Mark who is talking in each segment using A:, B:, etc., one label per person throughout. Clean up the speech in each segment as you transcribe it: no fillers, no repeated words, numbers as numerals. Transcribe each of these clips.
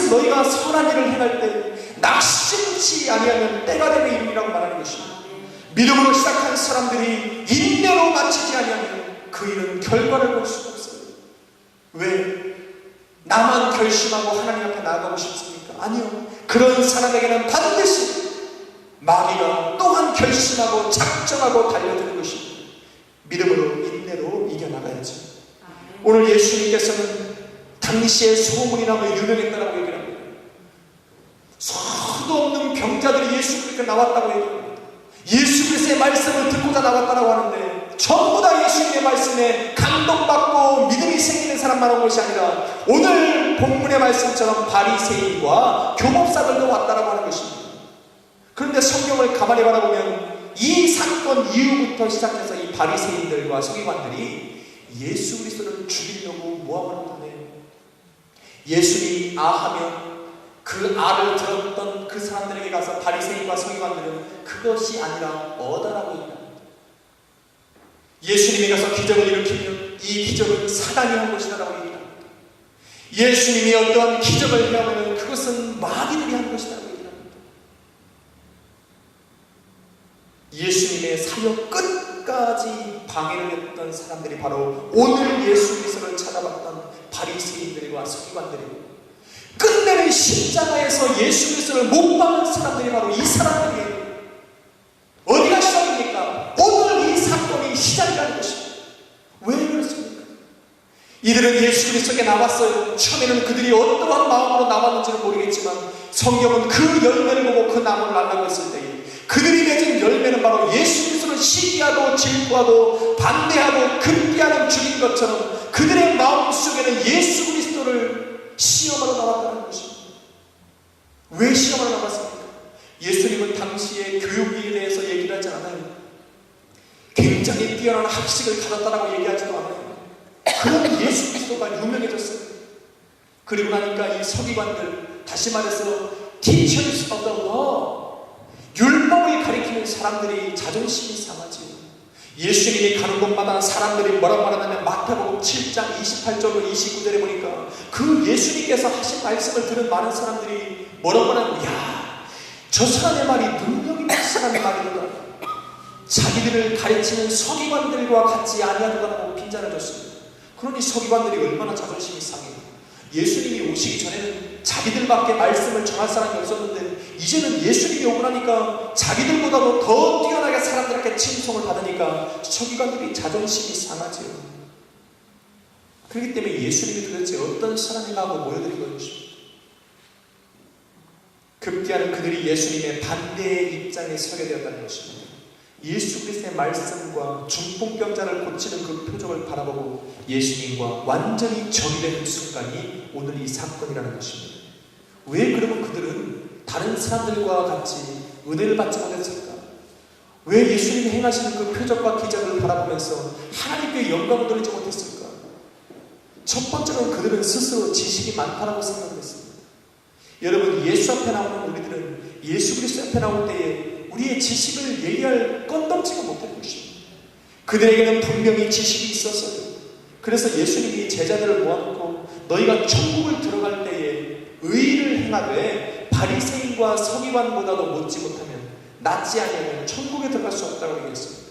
A: 그래서 너희가 선한 일을 행할 때 낙심치 아니하면 때가 되면 이루리라고 말하는 것입니다. 믿음으로 시작한 사람들이 인내로 마치지 아니하면 그 일은 결과를 볼 수가 없어요. 왜? 나만 결심하고 하나님 앞에 나아가고 싶습니까? 아니요. 그런 사람에게는 반드시 마귀가 또한 결심하고 작정하고 달려드는 것입니다. 믿음으로 인내로 이겨나가야죠. 오늘 예수님께서는 당시에 소문이 나고 유명했다고 얘기를 합니다. 수도 없는 병자들이 예수 그리스도께 나왔다고 얘기합니다. 예수 그리스도의 말씀을 듣고자 나왔다고 하는데 전부 다 예수님의 말씀에 감동받고 믿음이 생기는 사람만 온 것이 아니라 오늘 본문의 말씀처럼 바리새인과 교법사들도 왔다라고 하는 것입니다. 그런데 성경을 가만히 바라보면 이 사건 이후부터 시작해서 이 바리새인들과 서기관들이 예수 그리스도를 죽이려고 모함을 하네요. 예수님이 아하면 그 아를 들었던 그 사람들에게 가서 바리새인과 서기관들은 그것이 아니라 어다라고 얘기합니다. 예수님이 가서 기적을 일으키면 이 기적은 사단이 한 것이다라고 얘기합니다. 예수님이 어떠한 기적을 행하면 그것은 마귀들이 한 것이다라고 얘기합니다. 예수님의 사역 끝까지 방해를 했던 사람들이 바로 오늘 예수 그리스도를 찾아봤던 바리새인들과 서기관들이고 끝내는 십자가에서 예수 그리스도를 못 박은 사람들이 바로 이 사람들이에요. 어디가 시작입니까? 오늘 이 사건이 시작이라는 것입니다. 왜 그렇습니까? 이들은 예수 그리스도께 나왔어요. 처음에는 그들이 어떠한 마음으로 나왔는지는 모르겠지만 성경은 그 열매를 보고 그 나무를 알라고 했을 때에 그들이 맺은 열매는 바로 예수 그리스도를 시기하고 질투하고 반대하고 금기하는 죽인 것처럼 그들의 마음속에는 예수 그리스도를 시험하러 나왔다는 것입니다. 왜 시험하러 나왔습니까? 예수님은 당시에 교육에 대해서 얘기를 하지 않아요. 굉장히 뛰어난 학식을 가졌다라고 얘기하지도 않아요. 그런 예수 그리스도가 유명해졌어요. 그리고 나니까 이 서기관들, 다시 말해서 teachers of the law, 율법을 가리키는 사람들이 자존심이 상하지요. 예수님이 가는 곳마다 사람들이 뭐라고 말하냐면 마태복음 7장 28절로 29절에 보니까 그 예수님께서 하신 말씀을 들은 많은 사람들이 뭐라고 하냐면 야, 저 사람의 말이 능력이 있는 사람의 말이구나. 자기들을 가르치는 서기관들과 같이 아니하더라고 빈잔을 줬습니다. 그러니 서기관들이 얼마나 자존심이 상해요. 예수님이 오시기 전에는 자기들밖에 말씀을 전할 사람이 없었는데 이제는 예수님이 오고 나니까 자기들보다도 더 뛰어나게 사람들에게 칭송을 받으니까 서기관들이 자존심이 상하지요. 그렇기 때문에 예수님이 도대체 어떤 사람인가 하고 모여드린 것입니다. 급기야는 그들이 예수님의 반대의 입장에 서게 되었다는 것입니다. 예수 그리스도의 말씀과 중풍병자를 고치는 그 표적을 바라보고 예수님과 완전히 적이 되는 순간이 오늘 이 사건이라는 것입니다. 왜 그러면 그들은 다른 사람들과 같이 은혜를 받지 못했을까? 왜 예수님이 행하시는 그 표적과 기적을 바라보면서 하나님께 영광을 돌리지 못했을까? 첫 번째로는 그들은 스스로 지식이 많다라고 생각했습니다. 여러분, 예수 앞에 나오는 우리들은 예수 그리스도 앞에 나올 때에 우리의 지식을 얘기할 건덕지가 못할 것입니다. 그들에게는 분명히 지식이 있었어요. 그래서 예수님이 제자들을 모아놓고 너희가 천국을 들어갈 때에 의를 행하되 바리새인과 서기관보다도 못지 못하면 낫지 아니하면 천국에 들어갈 수 없다고 얘기했습니다.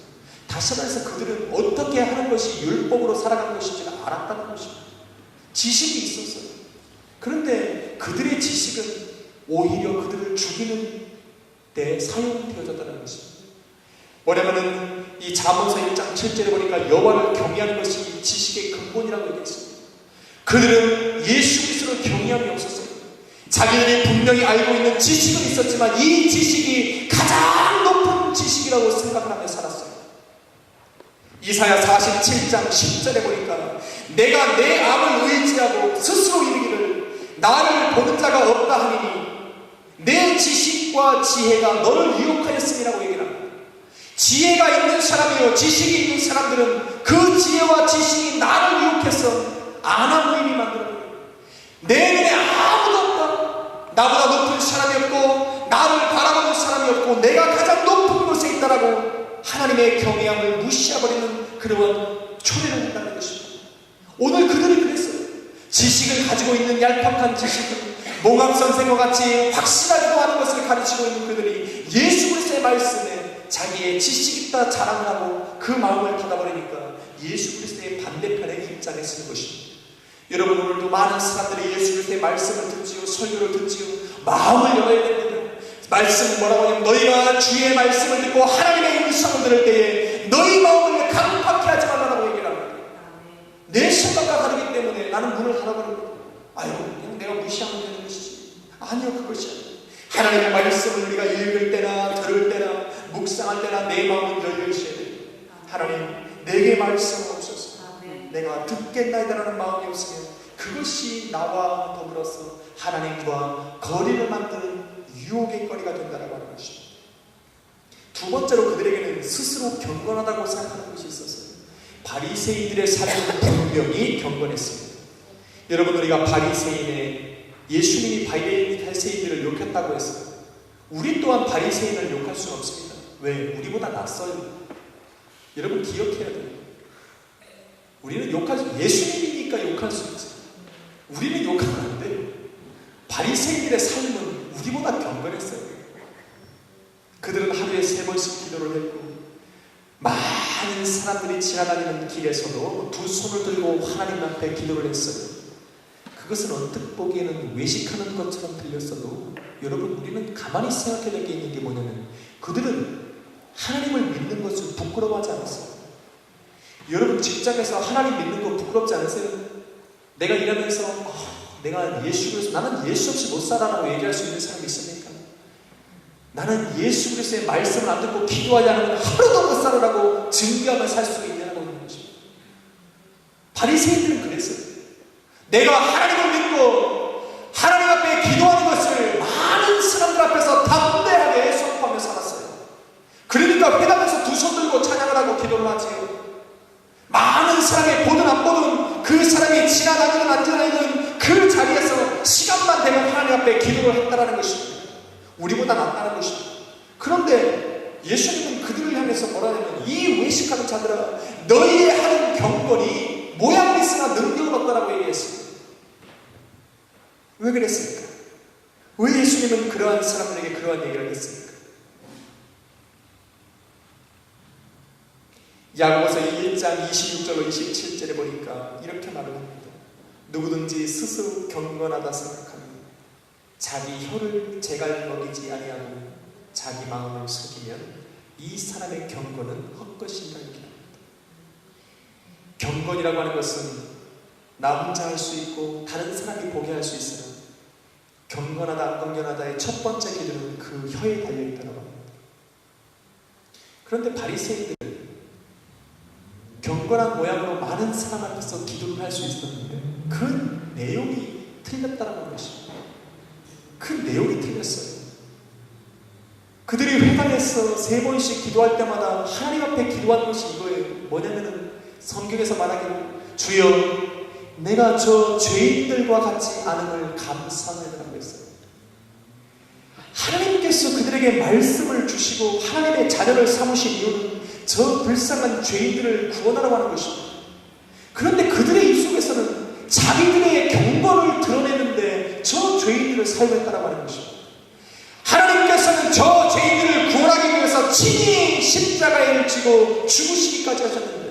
A: 다시 말해서 그들은 어떻게 하는 것이 율법으로 살아가는 것인지를 알았다는 것입니다. 지식이 있었어요. 그런데 그들의 지식은 오히려 그들을 죽이는 때 사용되어졌다는 것입니다. 뭐냐면은 이 잠언서 1장 7절에 보니까 여호와를 경외하는 것이 지식의 근본이라고 얘기했습니다. 그들은 예수 그리스도를 경외함이 없었어요. 자기들이 분명히 알고 있는 지식은 있었지만 이 지식이 가장 높은 지식이라고 생각을 하며 살았어요. 이사야 47장 10절에 보니까 내가 내 암을 의지하고 스스로 이르기를 나를 보는 자가 없다 하니니 내 지식과 지혜가 너를 유혹하였음이라고 얘기를 합니다. 지혜가 있는 사람이요 지식이 있는 사람들은 그 지혜와 지식이 나를 유혹해서 안한 모임이 만들어요. 내 눈에 아무도 없다. 나보다 높은 사람이 없고 나를 바라보는 사람이 없고 내가 가장 높은 곳에 있다라고 하나님의 경외함을 무시해버리는 그런 초래를 한다는 것입니다. 오늘 그들이 그랬어요. 지식을 가지고 있는 얄팍한 지식은 몽학 선생과 같이 확실하기도 하는 것을 가르치고 있는 그들이 예수 그리스도의 말씀에 자기의 지식 있다 자랑을 하고 그 마음을 닫아버리니까 예수 그리스도의 반대편의 입장에 서는 것입니다. 여러분, 오늘도 많은 사람들이 예수 그리스도의 말씀을 듣지요, 설교를 듣지요, 마음을 열어야 됩니다. 말씀은 뭐라고 하냐면 너희가 주의 말씀을 듣고 하나님의 음성을 들을 때에 너희 마음을 강팍해 하지 말라고 얘기를 합니다. 내 생각과 다르기 때문에 나는 문을 닫아버립니다. 아유, 그냥 내가 무시하면 되는 것이지. 아니요, 그것이 아니에요. 하나님의 말씀을 우리가 읽을 때나 들을 때나 묵상할 때나 내 마음은 열려 있어야 돼요. 하나님, 내게 말씀 없어서 내가 듣겠나이다라는 마음이 없으면 그것이 나와 더불어서 하나님과 거리를 만드는 유혹의 거리가 된다고 하는 것입니다. 두 번째로 그들에게는 스스로 경건하다고 생각하는 것이 있었어요. 바리새인들의 삶은 분명히 경건했습니다. 여러분, 우리가 바리새인의 예수님이 바리새인들을 욕했다고 했어요. 우리 또한 바리새인을 욕할 수는 없습니다. 왜? 우리보다 낫어요. 여러분, 기억해야 돼요. 우리는 예수님이니까 욕할 수 있지. 우리는 욕하면 안 돼요. 바리새인들의 삶은 우리보다 경건했어요. 그들은 하루에 3번씩 기도를 했고 많은 사람들이 지나다니는 길에서도 두 손을 들고 하나님 앞에 기도를 했어요. 그것은 언뜻 보기에는 외식하는 것처럼 들렸어도 여러분, 우리는 가만히 생각해야 될 게 있는 게 뭐냐면 그들은 하나님을 믿는 것을 부끄러워하지 않았어요. 여러분, 직장에서 하나님 믿는 거 부끄럽지 않으세요? 내가 일하면서 내가 예수 그리스도, 나는 예수 없이 못 살아라고 얘기할 수 있는 사람이 있습니까? 나는 예수 그리스도의 말씀을 안 듣고 기도하지 않으면 하루도 못 살아라고 증거하며 살 수 있냐고 하는 것입니다. 바리새인들은 그랬어요. 내가 하나님을 믿고 하나님 앞에 기도하는 것을 많은 사람들 앞에서 담대하게 선포하며 살았어요. 그러니까 회당에서 두 손 들고 찬양을 하고 기도를 하지요. 많은 사람이 보든 안 보든 그 사람이 지나다니든 안 지나다니든 그 자리에서 시간만 되면 하나님 앞에 기도를 했다라는 것입니다. 우리보다 낫다는 것입니다. 그런데 예수님은 그들을 향해서 뭐라냐면 이 외식하는 자들아, 너희의 하는 경건이 모양은 있으나 능력은 없다라고 얘기했습니다. 왜 그랬습니까? 왜 예수님은 그러한 사람들에게 그러한 얘기를 했습니까? 야고보서 1장 26절로 27절에 보니까 이렇게 말을 합니다. 누구든지 스스로 경건하다 생각하면 자기 혀를 제갈 먹이지 아니하고 자기 마음을 속이면 이 사람의 경건은 헛것이다 이렇게 합니다. 경건이라고 하는 것은 나 혼자 할 수 있고 다른 사람이 보게 할 수 있으나 경건하다 안 경건하다의 첫 번째 기준은 그 혀에 달려있다고 합니다. 그런데 바리새인들은 경건한 모양으로 많은 사람 앞에서 기도를 할 수 있었는데 그 내용이 틀렸다는 것입니다. 그 내용이 틀렸어요. 그들이 회당에서 3번씩 기도할 때마다 하나님 앞에 기도하는 것이 이거예요. 뭐냐면은 성경에서 말하기로 주여 내가 저 죄인들과 같이 않음을 감사하노라고 했어요. 하나님께서 그들에게 말씀을 주시고 하나님의 자녀를 삼으신 이유는 저 불쌍한 죄인들을 구원하라고 하는 것입니다. 그런데 그들의 입 속에서는 자기들의 경건을 드러내는데 저 죄인들을 사용했다라고 하는 것입니다. 하나님께서는 저 죄인들을 구원하기 위해서 친히 십자가에 지고 죽으시기까지 하셨는데